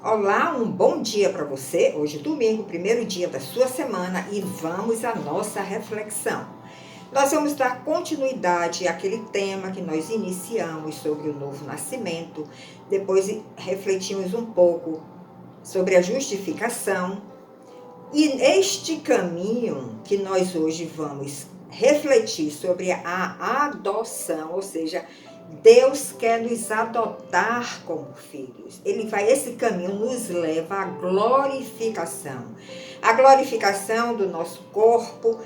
Olá, um bom dia para você. Hoje, domingo, primeiro dia da sua semana, e vamos à nossa reflexão. Nós vamos dar continuidade àquele tema que nós iniciamos sobre o novo nascimento. Depois refletimos um pouco sobre a justificação. E este caminho que nós hoje vamos refletir sobre a adoção, ou seja, Deus quer nos adotar como filhos. Esse caminho nos leva à glorificação. A glorificação do nosso corpo,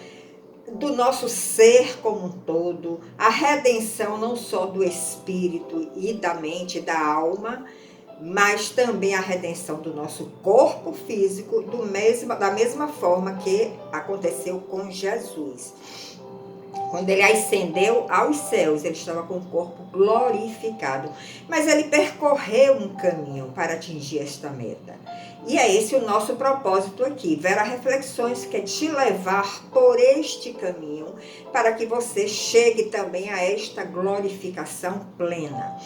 do nosso ser como um todo, a redenção não só do espírito e da mente, da alma, mas também a redenção do nosso corpo físico, da mesma forma que aconteceu com Jesus. Quando ele ascendeu aos céus, ele estava com o corpo glorificado. Mas ele percorreu um caminho para atingir esta meta. E é esse o nosso propósito aqui. Vera Reflexões quer te levar por este caminho para que você chegue também a esta glorificação plena.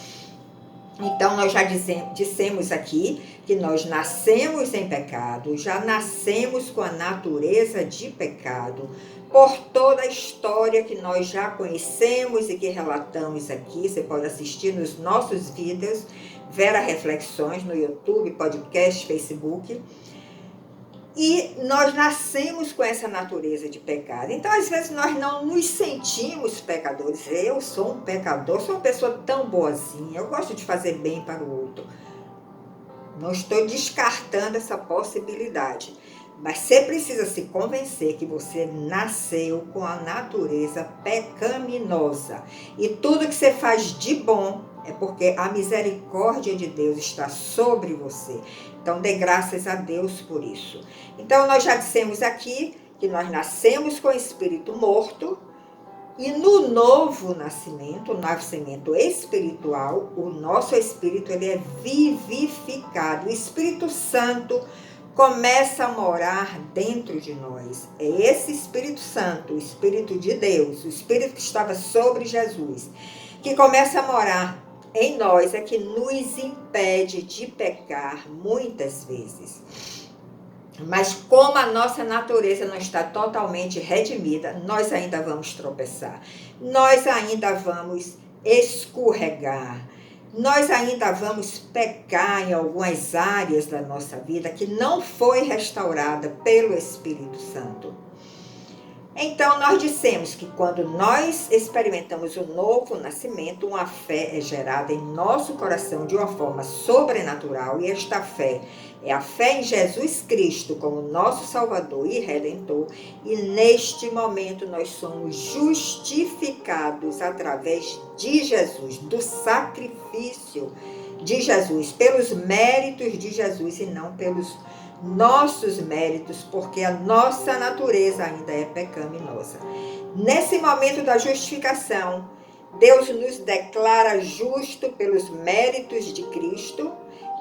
Então, nós já dissemos aqui que nós nascemos em pecado, já nascemos com a natureza de pecado, por toda a história que nós já conhecemos e que relatamos aqui. Você pode assistir nos nossos vídeos, Vera Reflexões, no YouTube, podcast, Facebook. E nós nascemos com essa natureza de pecado. Então, às vezes, nós não nos sentimos pecadores. Eu sou um pecador, sou uma pessoa tão boazinha, eu gosto de fazer bem para o outro. Não estou descartando essa possibilidade. Mas você precisa se convencer que você nasceu com a natureza pecaminosa. E tudo que você faz de bom é porque a misericórdia de Deus está sobre você. Então, dê graças a Deus por isso. Então, nós já dissemos aqui que nós nascemos com o espírito morto. E no novo nascimento, o nascimento espiritual, o nosso espírito ele é vivificado. O Espírito Santo começa a morar dentro de nós. É esse Espírito Santo, o Espírito de Deus, o Espírito que estava sobre Jesus, que começa a morar em nós, é que nos impede de pecar muitas vezes. Mas como a nossa natureza não está totalmente redimida, nós ainda vamos tropeçar, nós ainda vamos escorregar, nós ainda vamos pecar em algumas áreas da nossa vida que não foi restaurada pelo Espírito Santo. Então, nós dissemos que quando nós experimentamos o novo nascimento, uma fé é gerada em nosso coração de uma forma sobrenatural, e esta fé é a fé em Jesus Cristo como nosso Salvador e Redentor, e neste momento nós somos justificados através de Jesus, do sacrifício de Jesus, pelos méritos de Jesus e não pelos nossos méritos, porque a nossa natureza ainda é pecaminosa. Nesse momento da justificação, Deus nos declara justo pelos méritos de Cristo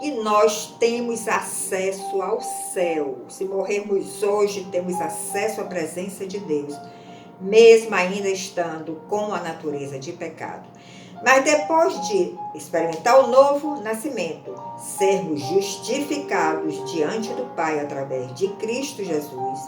e nós temos acesso ao céu. Se morrermos hoje, temos acesso à presença de Deus, mesmo ainda estando com a natureza de pecado. Mas depois de experimentar o novo nascimento, sermos justificados diante do Pai através de Cristo Jesus,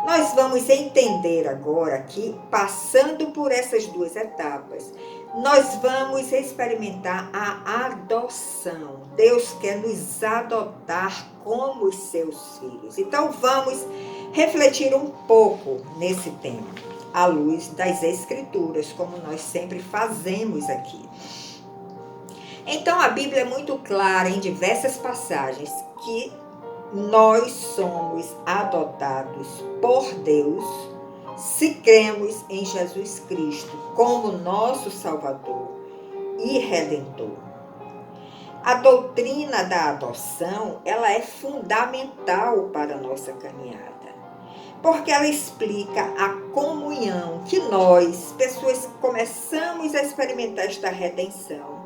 nós vamos entender agora que, passando por essas duas etapas, nós vamos experimentar a adoção. Deus quer nos adotar como os seus filhos. Então vamos refletir um pouco nesse tema, à luz das Escrituras, como nós sempre fazemos aqui. Então, a Bíblia é muito clara em diversas passagens que nós somos adotados por Deus se cremos em Jesus Cristo como nosso Salvador e Redentor. A doutrina da adoção, ela é fundamental para a nossa caminhada, porque ela explica a comunhão que nós, pessoas, começamos a experimentar esta redenção.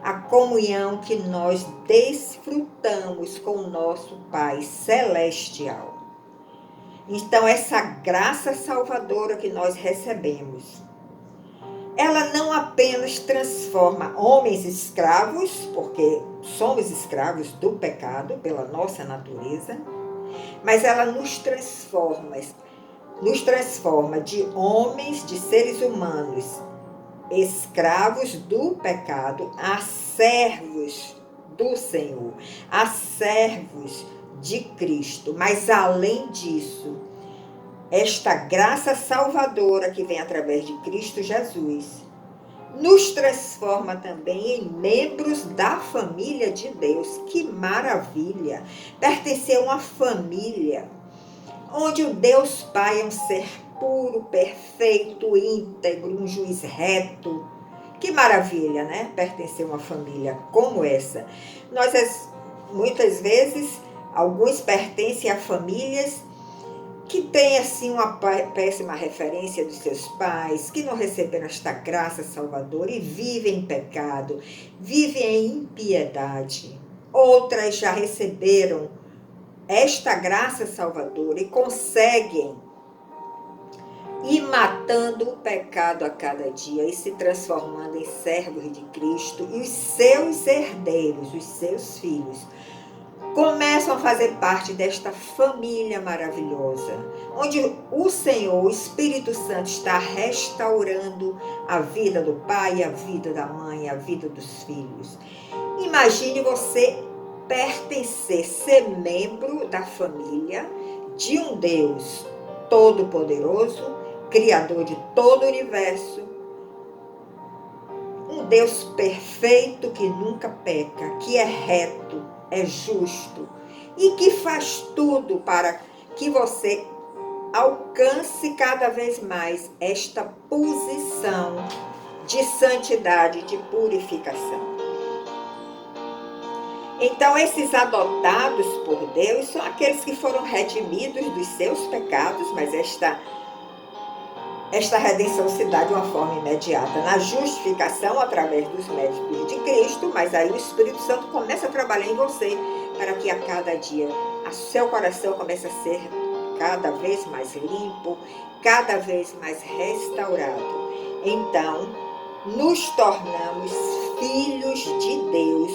A comunhão que nós desfrutamos com o nosso Pai Celestial. Então, essa graça salvadora que nós recebemos ela não apenas transforma homens escravos, porque somos escravos do pecado pela nossa natureza, mas ela nos transforma de homens, de seres humanos, escravos do pecado, a servos do Senhor, a servos de Cristo. Mas além disso, esta graça salvadora que vem através de Cristo Jesus nos transforma também em membros da família de Deus. Que maravilha! Pertencer a uma família onde o Deus Pai é um ser puro, perfeito, íntegro, um juiz reto. Que maravilha, né? Pertencer a uma família como essa. Muitas vezes, alguns pertencem a famílias que têm assim uma péssima referência dos seus pais, que não receberam esta graça salvadora e vivem em pecado, vivem em impiedade. Outras já receberam esta graça salvadora e conseguem ir matando o pecado a cada dia e se transformando em servos de Cristo, e os seus herdeiros, os seus filhos, começam a fazer parte desta família maravilhosa, onde o Senhor, o Espírito Santo, está restaurando a vida do pai, a vida da mãe, a vida dos filhos. Imagine você pertencer, ser membro da família de um Deus todo-poderoso, Criador de todo o universo, um Deus perfeito que nunca peca, que é reto, é justo e que faz tudo para que você alcance cada vez mais esta posição de santidade, de purificação. Então, esses adotados por Deus são aqueles que foram redimidos dos seus pecados, mas esta redenção se dá de uma forma imediata, na justificação através dos méritos de Cristo, mas aí o Espírito Santo começa a trabalhar em você para que a cada dia o seu coração comece a ser cada vez mais limpo, cada vez mais restaurado. Então, nos tornamos filhos de Deus,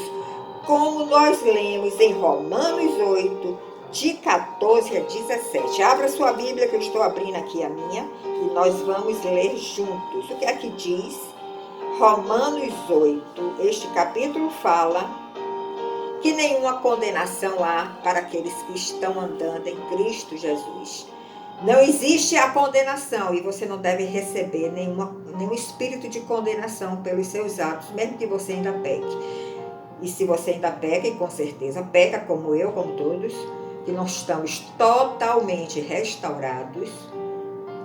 como nós lemos em Romanos 8, de 14 a 17. Abra sua Bíblia, que eu estou abrindo aqui a minha, e nós vamos ler juntos. O que é que diz Romanos 8? Este capítulo fala que nenhuma condenação há para aqueles que estão andando em Cristo Jesus. Não existe a condenação, e você não deve receber nenhum espírito de condenação pelos seus atos, mesmo que você ainda peque. E se você ainda peca, e com certeza peca, como eu, como todos, que nós estamos totalmente restaurados,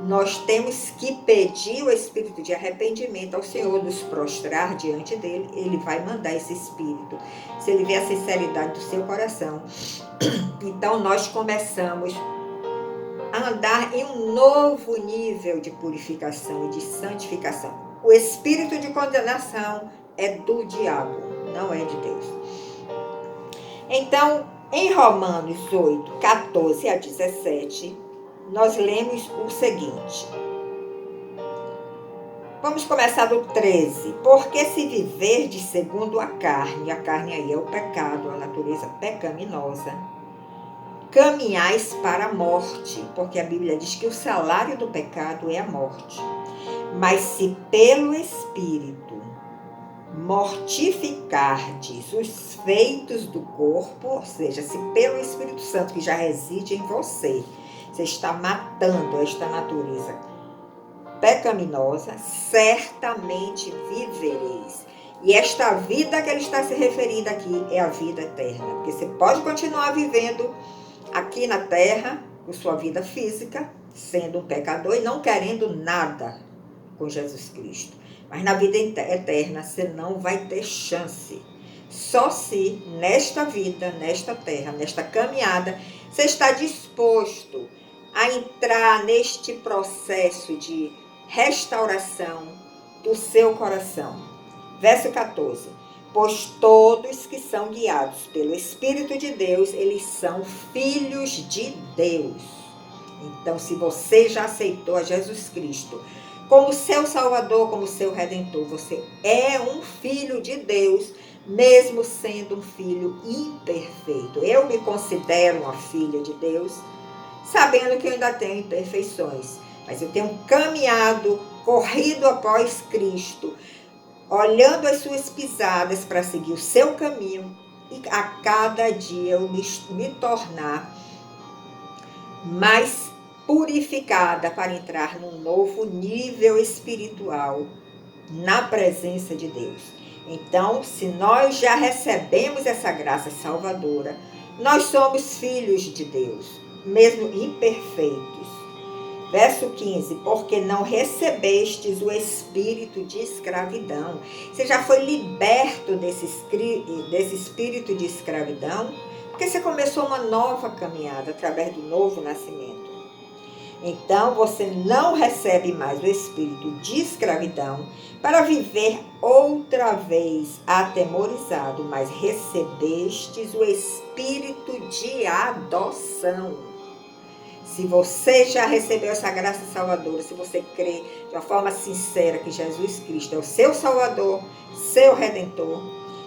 nós temos que pedir o espírito de arrependimento ao Senhor, nos prostrar diante dele. Ele vai mandar esse espírito, se ele vê a sinceridade do seu coração. Então nós começamos a andar em um novo nível de purificação e de santificação. O espírito de condenação é do diabo, não é de Deus. Então, em Romanos 8, 14 a 17, nós lemos o seguinte. Vamos começar do 13. Porque se viverdes segundo a carne aí é o pecado, a natureza pecaminosa, caminhais para a morte, porque a Bíblia diz que o salário do pecado é a morte. Mas se pelo Espírito mortificardes os feitos do corpo, ou seja, se pelo Espírito Santo que já reside em você, você está matando esta natureza pecaminosa, certamente vivereis. E esta vida que ele está se referindo aqui é a vida eterna, porque você pode continuar vivendo aqui na terra, com sua vida física, sendo um pecador e não querendo nada com Jesus Cristo. Mas na vida eterna você não vai ter chance. Só se nesta vida, nesta terra, nesta caminhada, você está disposto a entrar neste processo de restauração do seu coração. Verso 14. Pois todos que são guiados pelo Espírito de Deus, eles são filhos de Deus. Então, se você já aceitou a Jesus Cristo como seu Salvador, como seu Redentor. Você é um filho de Deus, mesmo sendo um filho imperfeito. Eu me considero uma filha de Deus, sabendo que eu ainda tenho imperfeições, mas eu tenho caminhado, corrido após Cristo, olhando as suas pisadas para seguir o seu caminho e a cada dia eu me tornar mais purificada para entrar num novo nível espiritual na presença de Deus. Então, se nós já recebemos essa graça salvadora, nós somos filhos de Deus, mesmo imperfeitos. Verso 15, porque não recebestes o espírito de escravidão. Você já foi liberto desse espírito de escravidão, porque você começou uma nova caminhada através do novo nascimento. Então você não recebe mais o espírito de escravidão para viver outra vez atemorizado, mas recebestes o espírito de adoção. Se você já recebeu essa graça salvadora, se você crê de uma forma sincera que Jesus Cristo é o seu Salvador, seu Redentor,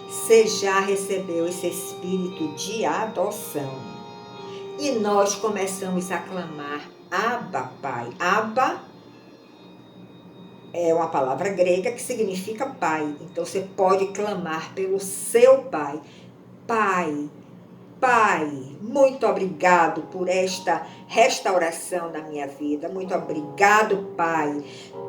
você já recebeu esse espírito de adoção. E nós começamos a clamar, Abba, Pai. Abba é uma palavra grega que significa Pai. Então você pode clamar pelo seu Pai. Pai, Pai, muito obrigado por esta restauração na minha vida. Muito obrigado, Pai,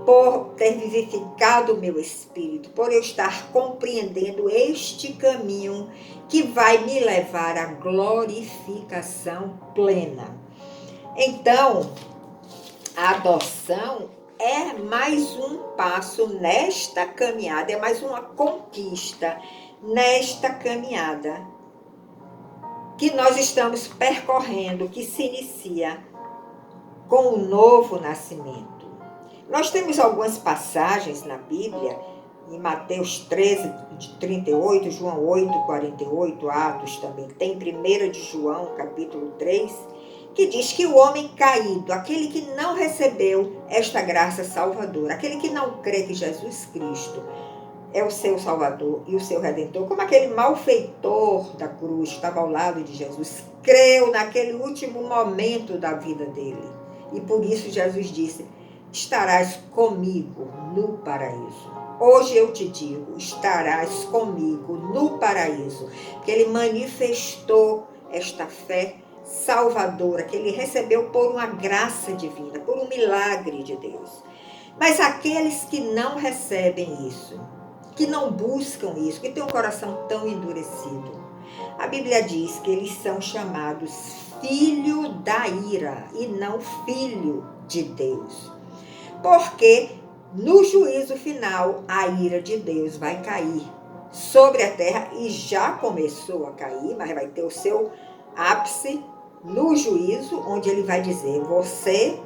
por ter vivificado o meu espírito, por eu estar compreendendo este caminho que vai me levar à glorificação plena. Então, a adoção é mais um passo nesta caminhada, é mais uma conquista nesta caminhada que nós estamos percorrendo, que se inicia com o novo nascimento. Nós temos algumas passagens na Bíblia, em Mateus 13, de 38, João 8, 48, Atos também tem, 1 de João, capítulo 3, que diz que o homem caído, aquele que não recebeu esta graça salvadora, aquele que não crê que Jesus Cristo é o seu Salvador e o seu Redentor, como aquele malfeitor da cruz que estava ao lado de Jesus, creu naquele último momento da vida dele. E por isso Jesus disse, estarás comigo no paraíso. Hoje eu te digo, estarás comigo no paraíso. Porque ele manifestou esta fé salvadora que ele recebeu por uma graça divina, por um milagre de Deus. Mas aqueles que não recebem isso, que não buscam isso, que têm um coração tão endurecido, a Bíblia diz que eles são chamados filho da ira e não filho de Deus. Porque no juízo final a ira de Deus vai cair sobre a terra e já começou a cair, mas vai ter o seu ápice no juízo, onde ele vai dizer, você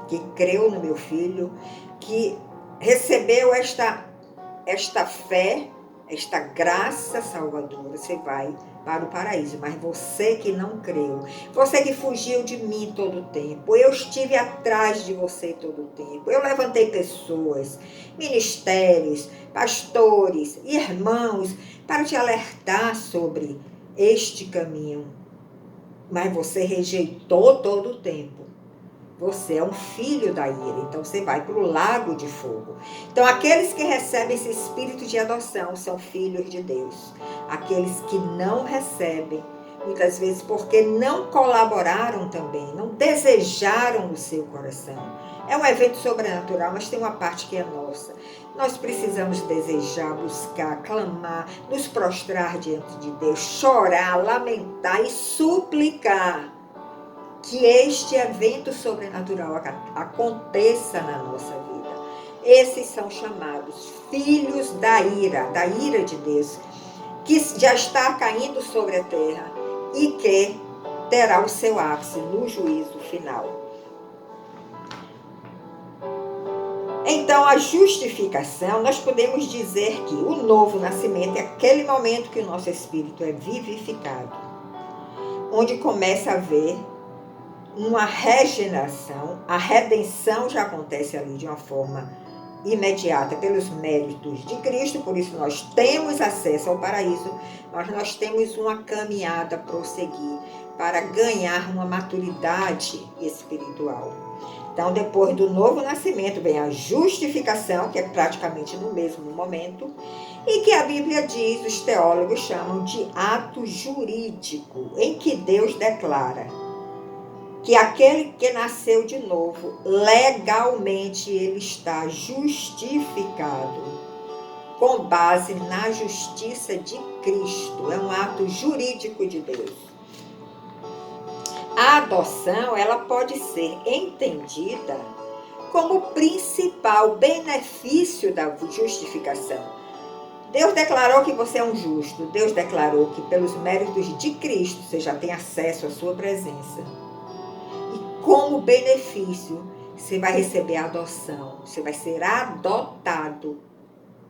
que creu no meu filho, que recebeu esta fé, esta graça salvadora, você vai para o paraíso. Mas você que não creu, você que fugiu de mim todo o tempo, eu estive atrás de você todo o tempo, eu levantei pessoas, ministérios, pastores, irmãos, para te alertar sobre este caminho. Mas você rejeitou todo o tempo. Você é um filho da ira, então você vai para o lago de fogo. Então aqueles que recebem esse espírito de adoção são filhos de Deus. Aqueles que não recebem, muitas vezes porque não colaboraram também, não desejaram no seu coração. É um evento sobrenatural, mas tem uma parte que é nossa. Nós precisamos desejar, buscar, clamar, nos prostrar diante de Deus, chorar, lamentar e suplicar que este evento sobrenatural aconteça na nossa vida. Esses são chamados filhos da ira de Deus, que já está caindo sobre a terra e que terá o seu ápice no juízo final. Então, a justificação, nós podemos dizer que o novo nascimento é aquele momento que o nosso espírito é vivificado, onde começa a haver uma regeneração, a redenção já acontece ali de uma forma imediata pelos méritos de Cristo, por isso nós temos acesso ao paraíso, mas nós temos uma caminhada a prosseguir para ganhar uma maturidade espiritual. Então, depois do novo nascimento, vem a justificação, que é praticamente no mesmo momento, e que a Bíblia diz, os teólogos chamam de ato jurídico, em que Deus declara que aquele que nasceu de novo, legalmente ele está justificado, com base na justiça de Cristo. É um ato jurídico de Deus. A adoção, ela pode ser entendida como o principal benefício da justificação. Deus declarou que você é um justo. Deus declarou que pelos méritos de Cristo você já tem acesso à sua presença. E como benefício, você vai receber a adoção. Você vai ser adotado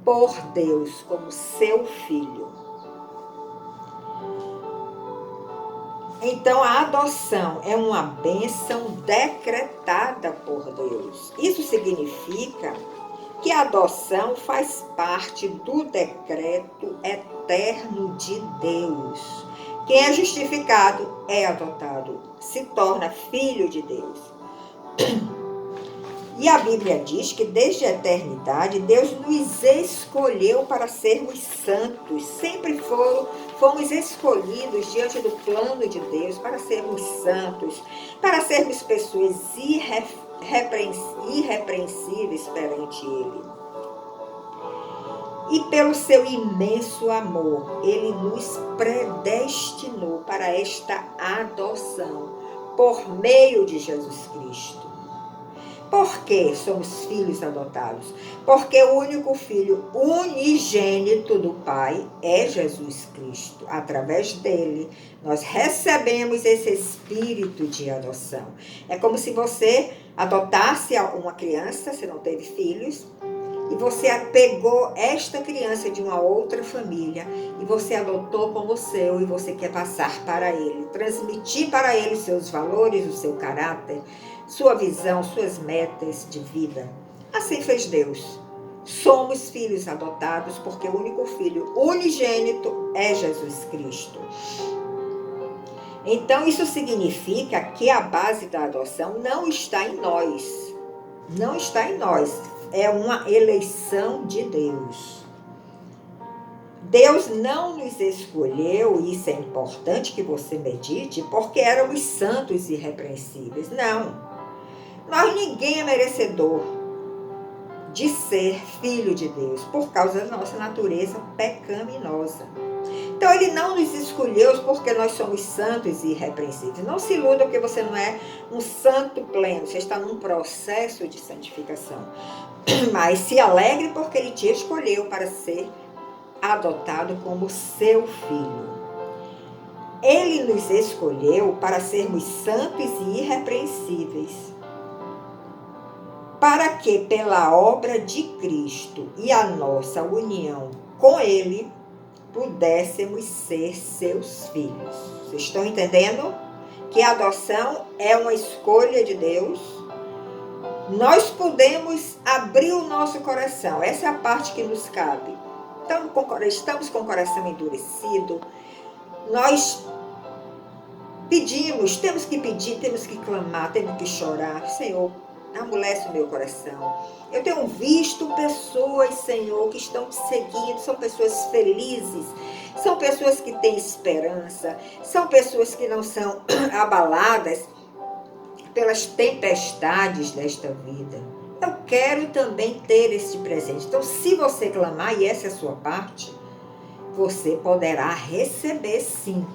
por Deus como seu filho. Então, a adoção é uma bênção decretada por Deus. Isso significa que a adoção faz parte do decreto eterno de Deus. Quem é justificado é adotado, se torna filho de Deus. E a Bíblia diz que desde a eternidade Deus nos escolheu para sermos santos. Sempre fomos escolhidos diante do plano de Deus para sermos santos, para sermos pessoas irrepreensíveis perante Ele. E pelo seu imenso amor, Ele nos predestinou para esta adoção por meio de Jesus Cristo. Por que somos filhos adotados? Porque o único filho unigênito do Pai é Jesus Cristo. Através dele, nós recebemos esse espírito de adoção. É como se você adotasse uma criança, você não teve filhos, e você pegou esta criança de uma outra família e você adotou como seu e você quer passar para ele, transmitir para ele os seus valores, o seu caráter, sua visão, suas metas de vida. Assim fez Deus. Somos filhos adotados porque o único filho unigênito é Jesus Cristo. Então isso significa que a base da adoção não está em nós. Não está em nós. É uma eleição de Deus. Deus não nos escolheu, e isso é importante que você medite, porque éramos santos e irrepreensíveis. Não. Ninguém é merecedor de ser filho de Deus, por causa da nossa natureza pecaminosa. Então, Ele não nos escolheu porque nós somos santos e irrepreensíveis. Não se iluda porque você não é um santo pleno, você está num processo de santificação. Mas se alegre porque Ele te escolheu para ser adotado como seu filho. Ele nos escolheu para sermos santos e irrepreensíveis, para que pela obra de Cristo e a nossa união com Ele, pudéssemos ser seus filhos. Vocês estão entendendo? Que a adoção é uma escolha de Deus. Nós podemos abrir o nosso coração. Essa é a parte que nos cabe. Estamos com o coração endurecido. Nós pedimos, temos que pedir, temos que clamar, temos que chorar. Senhor, amolece o meu coração. Eu tenho visto pessoas, Senhor, que estão te seguindo, são pessoas felizes, são pessoas que têm esperança, são pessoas que não são abaladas pelas tempestades desta vida. Eu quero também ter esse presente. Então, se você clamar, e essa é a sua parte, você poderá receber sim.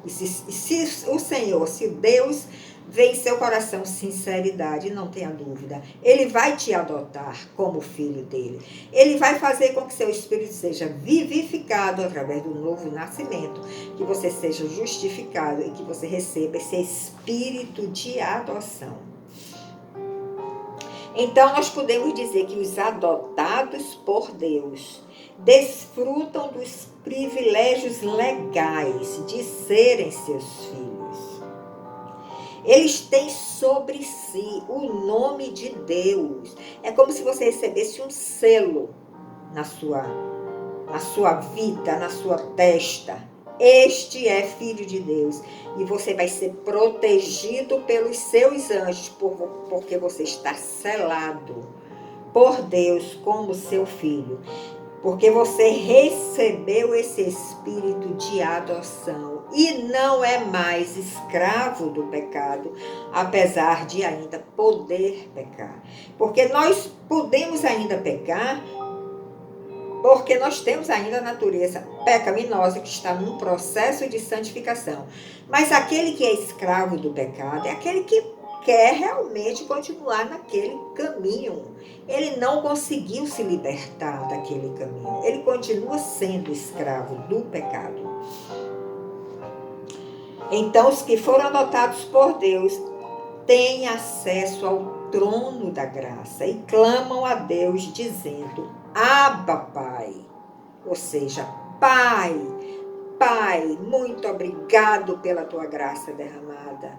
E se o Senhor, se Deus vê em seu coração sinceridade, não tenha dúvida, Ele vai te adotar como filho dele. Ele vai fazer com que seu espírito seja vivificado através do novo nascimento, que você seja justificado e que você receba esse espírito de adoção. Então, nós podemos dizer que os adotados por Deus desfrutam dos privilégios legais de serem seus filhos. Eles têm sobre si o nome de Deus. É como se você recebesse um selo na sua vida, na sua testa. Este é filho de Deus. E você vai ser protegido pelos seus anjos, porque você está selado por Deus como seu filho. Porque você recebeu esse espírito de adoção e não é mais escravo do pecado, apesar de ainda poder pecar. Porque nós podemos ainda pecar, porque nós temos ainda a natureza pecaminosa que está num processo de santificação. Mas aquele que é escravo do pecado é aquele que quer realmente continuar naquele caminho. Ele não conseguiu se libertar daquele caminho. Ele continua sendo escravo do pecado. Então, os que foram adotados por Deus têm acesso ao trono da graça e clamam a Deus dizendo: Abba, Pai. Ou seja, Pai, Pai, muito obrigado pela tua graça derramada.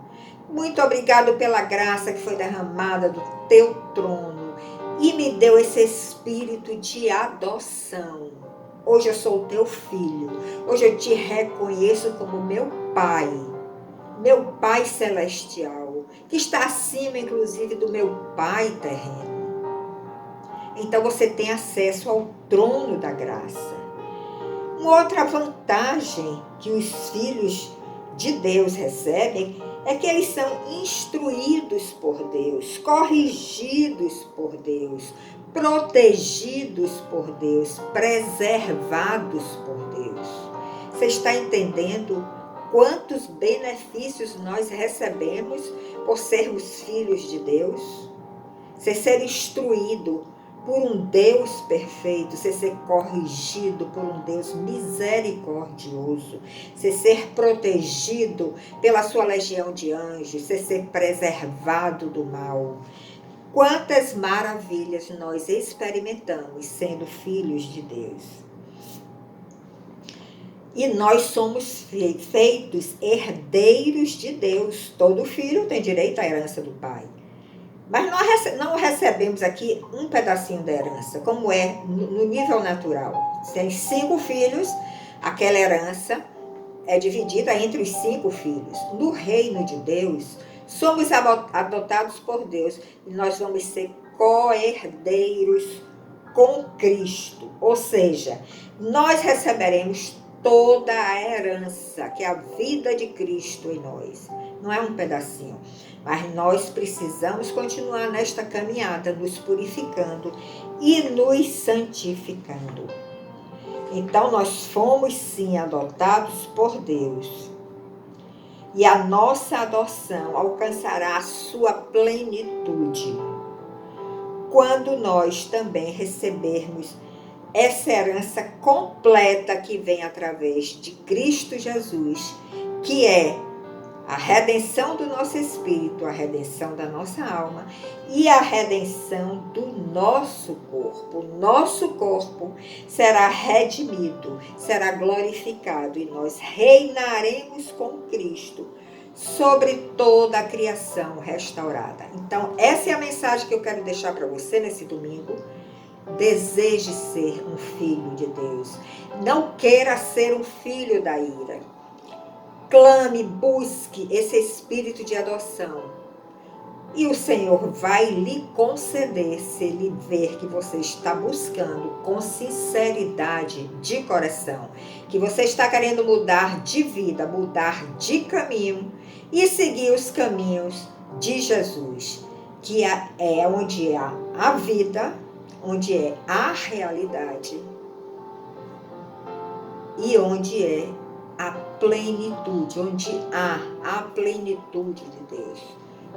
Muito obrigado pela graça que foi derramada do teu trono e me deu esse espírito de adoção. Hoje eu sou o teu filho. Hoje eu te reconheço como meu Pai celestial, que está acima, inclusive, do meu Pai terreno. Então você tem acesso ao trono da graça. Uma outra vantagem que os filhos de Deus recebem é que eles são instruídos por Deus, corrigidos por Deus, protegidos por Deus, preservados por Deus. Você está entendendo quantos benefícios nós recebemos por sermos filhos de Deus? Você ser instruído por um Deus perfeito, você ser corrigido por um Deus misericordioso, você ser protegido pela sua legião de anjos, você ser preservado do mal. Quantas maravilhas nós experimentamos sendo filhos de Deus. E nós somos feitos herdeiros de Deus. Todo filho tem direito à herança do pai. Mas nós não recebemos aqui um pedacinho da herança, como é no nível natural. Se tem 5 filhos, aquela herança é dividida entre os 5 filhos. No reino de Deus, somos adotados por Deus e nós vamos ser co-herdeiros com Cristo. Ou seja, nós receberemos toda a herança, que é a vida de Cristo em nós. Não é um pedacinho. Mas nós precisamos continuar nesta caminhada, nos purificando e nos santificando. Então, nós fomos sim adotados por Deus. E a nossa adoção alcançará a sua plenitude quando nós também recebermos essa herança completa que vem através de Cristo Jesus, que é a redenção do nosso espírito, a redenção da nossa alma e a redenção do nosso corpo. O nosso corpo será redimido, será glorificado e nós reinaremos com Cristo sobre toda a criação restaurada. Então, essa é a mensagem que eu quero deixar para você nesse domingo. Deseje ser um filho de Deus. Não queira ser um filho da ira. Clame, busque esse espírito de adoção. E o Senhor vai lhe conceder se Ele ver que você está buscando com sinceridade de coração. Que você está querendo mudar de vida, mudar de caminho e seguir os caminhos de Jesus. Que é onde há a vida, onde é a realidade e onde é a plenitude, onde há a plenitude de Deus.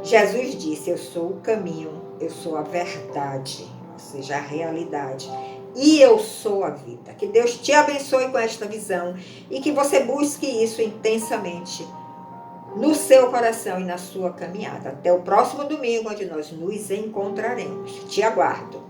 Jesus disse: eu sou o caminho, eu sou a verdade, ou seja, a realidade, e eu sou a vida. Que Deus te abençoe com esta visão e que você busque isso intensamente no seu coração e na sua caminhada. Até o próximo domingo, onde nós nos encontraremos. Te aguardo.